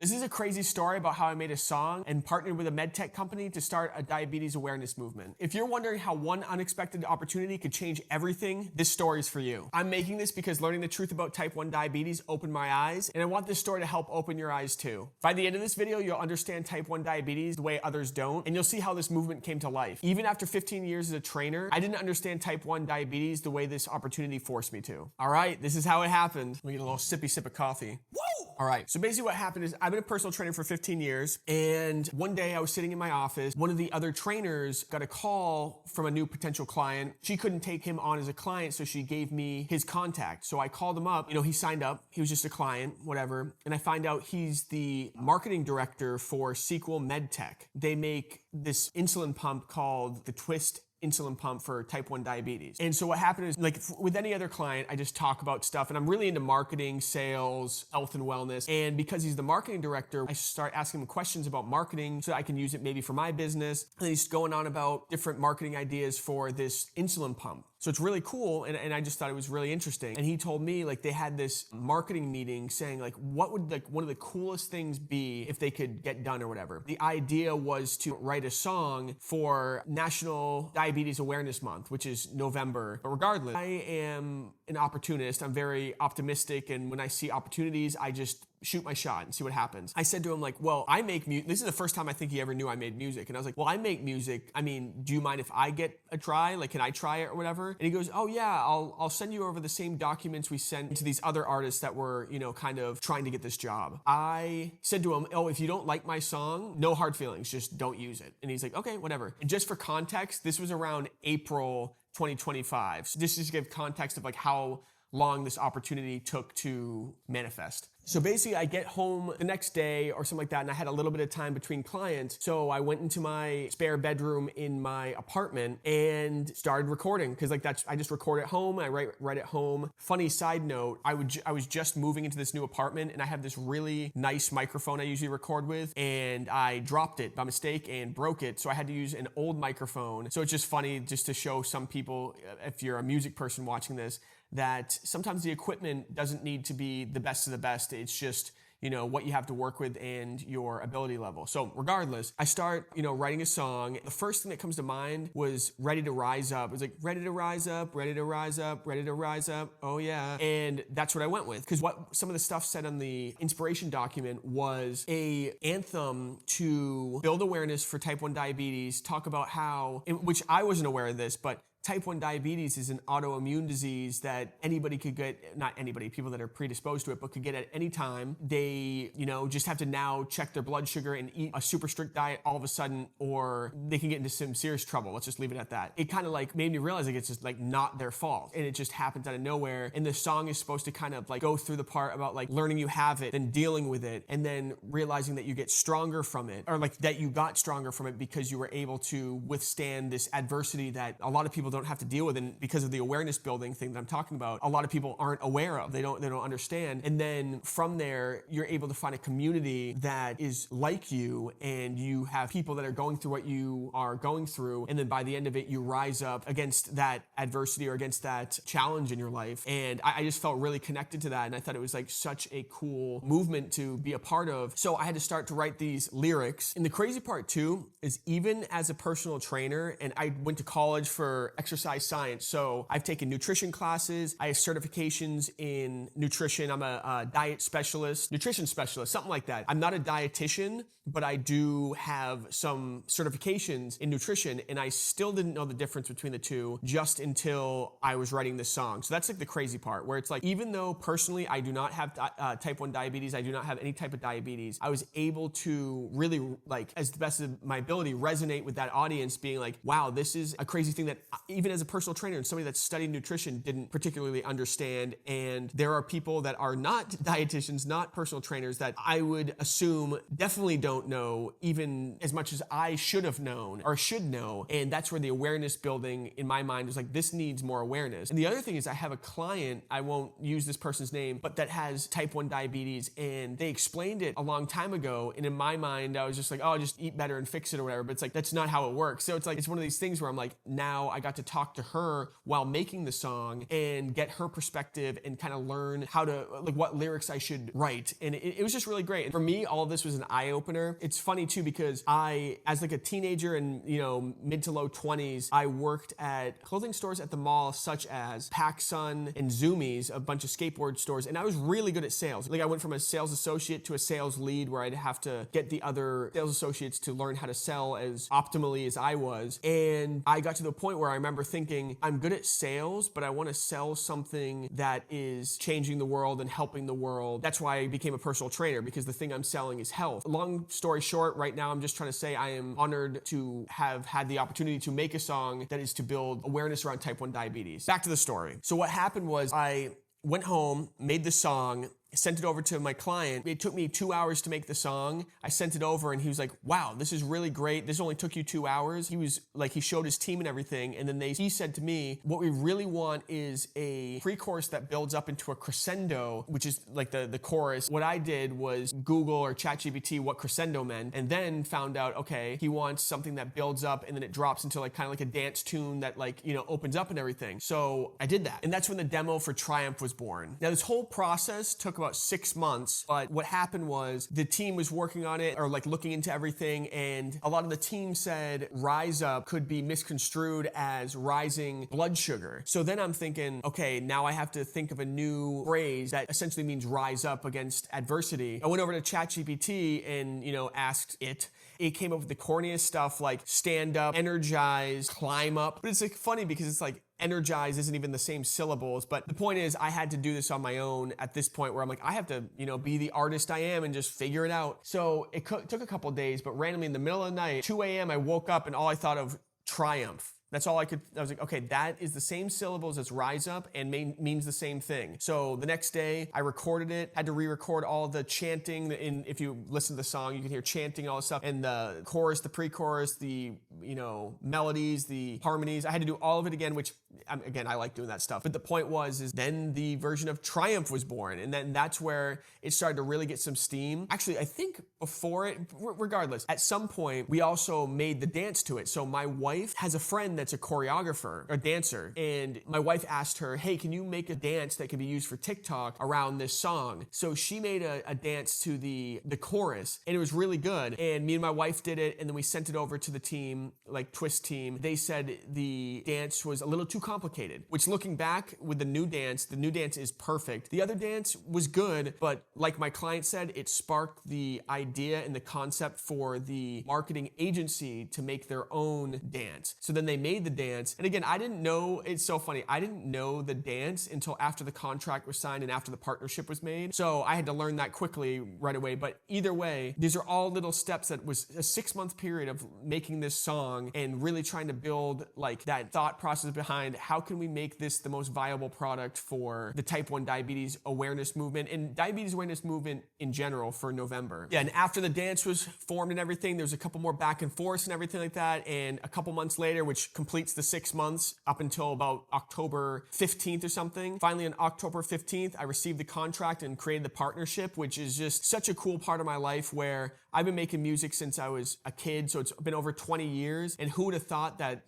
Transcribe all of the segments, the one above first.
This is a crazy story about how I made a song and partnered with a med tech company to start a diabetes awareness movement. If you're wondering how one unexpected opportunity could change everything, this story is for you. I'm making this because learning the truth about type 1 diabetes opened my eyes, and I want this story to help open your eyes too. By the end of this video, you'll understand type 1 diabetes the way others don't, and you'll see how this movement came to life. Even after 15 years as a trainer, I didn't understand type 1 diabetes the way this opportunity forced me to. All right, this is how it happened. Let me get a little sippy sip of coffee. Woo! All right, so basically what happened is I've been a personal trainer for 15 years, and one day I was sitting in my office. One of the other trainers got a call from a new potential client. She couldn't take him on as a client, so she gave me his contact. So I called him up. He signed up. He was just a client, whatever. And I find out he's the marketing director for Sequel MedTech. They make this insulin pump called the Twiist insulin pump for type 1 diabetes. And so what happened is, like with any other client, I just talk about stuff, and I'm really into marketing, sales, health and wellness. And because he's the marketing director, I start asking him questions about marketing so that I can use it maybe for my business. And he's going on about different marketing ideas for this insulin pump. So it's really cool, and I just thought it was really interesting. And he told me, like, they had this marketing meeting saying, like, what would, like, one of the coolest things be if they could get done or whatever. The idea was to write a song for National Diabetes Awareness Month, which is November. But regardless, I am an opportunist. I'm very optimistic, and when I see opportunities, I just shoot my shot and see what happens. I said to him, like, well, I make music. This is the first time I think he ever knew I made music. And I was like, well, I make music. I mean, do you mind if I get a try? Like, can I try it or whatever? And he goes, oh yeah, I'll send you over the same documents we sent to these other artists that were, kind of trying to get this job. I said to him, oh, if you don't like my song, no hard feelings, just don't use it. And he's like, okay, whatever. And just for context, this was around April 2025. So this just give context of like how long this opportunity took to manifest. So basically I get home the next day or something like that, and I had a little bit of time between clients. So I went into my spare bedroom in my apartment and started recording, because like I just record at home, I write at home. Funny side note, I was just moving into this new apartment, and I have this really nice microphone I usually record with, and I dropped it by mistake and broke it. So I had to use an old microphone. So it's just funny just to show some people, if you're a music person watching this, that sometimes the equipment doesn't need to be the best of the best. It's just, what you have to work with and your ability level. So regardless, I start, writing a song. The first thing that comes to mind was Ready to Rise Up. It was like, ready to rise up, ready to rise up, ready to rise up. Oh yeah. And that's what I went with. Because what some of the stuff said on the inspiration document was a anthem to build awareness for type 1 diabetes, talk about how, which I wasn't aware of this, but type 1 diabetes is an autoimmune disease that anybody could get, not anybody, people that are predisposed to it, but could get at any time. They, just have to now check their blood sugar and eat a super strict diet all of a sudden, or they can get into some serious trouble. Let's just leave it at that. It kind of like made me realize like it's just like not their fault, and it just happens out of nowhere. And the song is supposed to kind of like go through the part about like learning you have it, then dealing with it, and then realizing that you get stronger from it, or like that you got stronger from it because you were able to withstand this adversity that a lot of people don't have to deal with, and because of the awareness building thing that I'm talking about, a lot of people aren't aware of. They don't understand. And then from there, you're able to find a community that is like you, and you have people that are going through what you are going through, and then by the end of it, you rise up against that adversity or against that challenge in your life. And I just felt really connected to that, and I thought it was like such a cool movement to be a part of. So I had to start to write these lyrics. And the crazy part too is, even as a personal trainer, and I went to college for exercise science. So I've taken nutrition classes. I have certifications in nutrition. I'm a diet specialist, nutrition specialist, something like that. I'm not a dietitian, but I do have some certifications in nutrition, and I still didn't know the difference between the two just until I was writing this song. So that's like the crazy part, where it's like, even though personally I do not have type 1 diabetes, I do not have any type of diabetes, I was able to really, like, as the best of my ability, resonate with that audience, being like, wow, this is a crazy thing that even as a personal trainer and somebody that's studied nutrition didn't particularly understand. And there are people that are not dietitians, not personal trainers, that I would assume definitely don't know even as much as I should have known or should know. And that's where the awareness building in my mind was like, this needs more awareness. And the other thing is, I have a client, I won't use this person's name, but that has type 1 diabetes, and they explained it a long time ago. And in my mind, I was just like, oh, just eat better and fix it or whatever. But it's like, that's not how it works. So it's like, it's one of these things where I'm like, now I got to to talk to her while making the song and get her perspective and kind of learn how to, like, what lyrics I should write. And it was just really great. And for me, all of this was an eye-opener. It's funny too, because as like a teenager and, mid to low 20s, I worked at clothing stores at the mall, such as PacSun and Zoomies, a bunch of skateboard stores. And I was really good at sales. Like, I went from a sales associate to a sales lead, where I'd have to get the other sales associates to learn how to sell as optimally as I was. And I got to the point where I remember thinking, I'm good at sales, but I want to sell something that is changing the world and helping the world. That's why I became a personal trainer, because the thing I'm selling is health. Long story short, right now I'm just trying to say I am honored to have had the opportunity to make a song that is to build awareness around type 1 diabetes. Back to the story. So what happened was, I went home, made the song, sent it over to my client. It took me 2 hours to make the song. I sent it over and he was like, wow, this is really great. This only took you 2 hours. He was like, he showed his team and everything. And then he said to me, what we really want is a pre-chorus that builds up into a crescendo, which is like the chorus. What I did was Google or ChatGPT what crescendo meant, and then found out, okay, he wants something that builds up and then it drops into like kind of like a dance tune that opens up and everything. So I did that. And that's when the demo for Triumph was born. Now, this whole process took about 6 months, but what happened was the team was working on it, or like looking into everything, and a lot of the team said rise up could be misconstrued as rising blood sugar. So then I'm thinking, okay, now I have to think of a new phrase that essentially means rise up against adversity. I went over to ChatGPT and, asked it. It came up with the corniest stuff like stand up, energize, climb up. But it's like funny because it's like energize isn't even the same syllables. But the point is, I had to do this on my own at this point, where I'm like, I have to, be the artist I am and just figure it out. So it took a couple of days, but randomly in the middle of the night, 2 a.m., I woke up and all I thought of, Triumph. That's all I was like, okay, that is the same syllables as rise up and means the same thing. So the next day I recorded it, had to re-record all the chanting. If you listen to the song, you can hear chanting, all this stuff. And the chorus, the pre-chorus, the, melodies, the harmonies. I had to do all of it again, which again, I like doing that stuff. But the point is then the version of Triumph was born. And then that's where it started to really get some steam. Actually, I think before it, regardless, at some point we also made the dance to it. So my wife has a friend that's a choreographer or dancer. And my wife asked her, hey, can you make a dance that can be used for TikTok around this song? So she made a dance to the chorus, and it was really good. And me and my wife did it, and then we sent it over to the team, like Twiist team. They said the dance was a little too complicated, which looking back with the new dance is perfect. The other dance was good, but like my client said, it sparked the idea and the concept for the marketing agency to make their own dance. So then they made the dance. And again, I didn't know, it's so funny, I didn't know the dance until after the contract was signed and after the partnership was made. So I had to learn that quickly right away. But either way, these are all little steps. That was a 6-month period of making this song and really trying to build like that thought process behind how can we make this the most viable product for the type 1 diabetes awareness movement and diabetes awareness movement in general for November. Yeah, and after the dance was formed and everything, there was a couple more back and forth and everything like that. And a couple months later, which completes the 6 months up until about October 15th or something. Finally, on October 15th, I received the contract and created the partnership, which is just such a cool part of my life where I've been making music since I was a kid, so it's been over 20 years. And who would have thought that,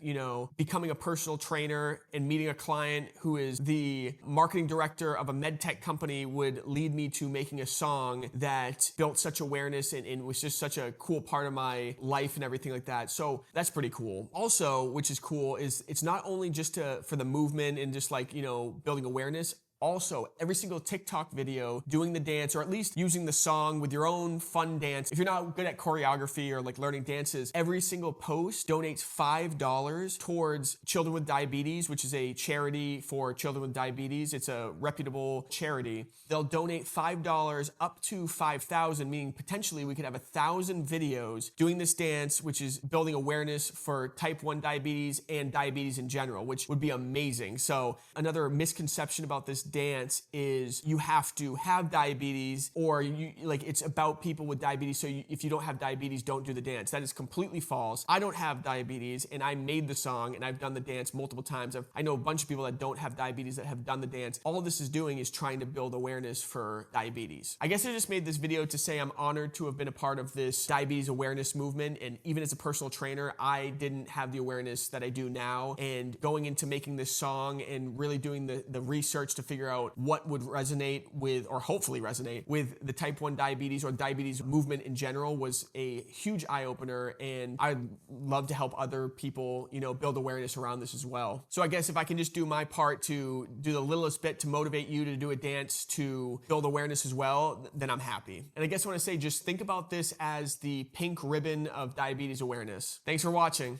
becoming a personal trainer and meeting a client who is the marketing director of a med tech company would lead me to making a song that built such awareness and was just such a cool part of my life and everything like that. So that's pretty cool. Also, which is cool, is it's not only just for the movement and just like, building awareness. Also, every single TikTok video doing the dance, or at least using the song with your own fun dance. If you're not good at choreography or like learning dances, every single post donates $5 towards Children with Diabetes, which is a charity for children with diabetes. It's a reputable charity. They'll donate $5 up to $5,000, meaning potentially we could have 1,000 videos doing this dance, which is building awareness for type 1 diabetes and diabetes in general, which would be amazing. So another misconception about this dance is you have to have diabetes, or it's about people with diabetes, so if you don't have diabetes, don't do the dance. That is completely false. I don't have diabetes, and I made the song, and I've done the dance multiple times. I know a bunch of people that don't have diabetes that have done the dance. All this is doing is trying to build awareness for diabetes. I guess I just made this video to say I'm honored to have been a part of this diabetes awareness movement, and even as a personal trainer, I didn't have the awareness that I do now, and going into making this song and really doing the research to figure out what would resonate with, or hopefully resonate with, the type 1 diabetes or diabetes movement in general was a huge eye-opener, and I'd love to help other people, build awareness around this as well. So I guess if I can just do my part to do the littlest bit to motivate you to do a dance to build awareness as well, then I'm happy. And I guess I want to say, just think about this as the pink ribbon of diabetes awareness. Thanks for watching.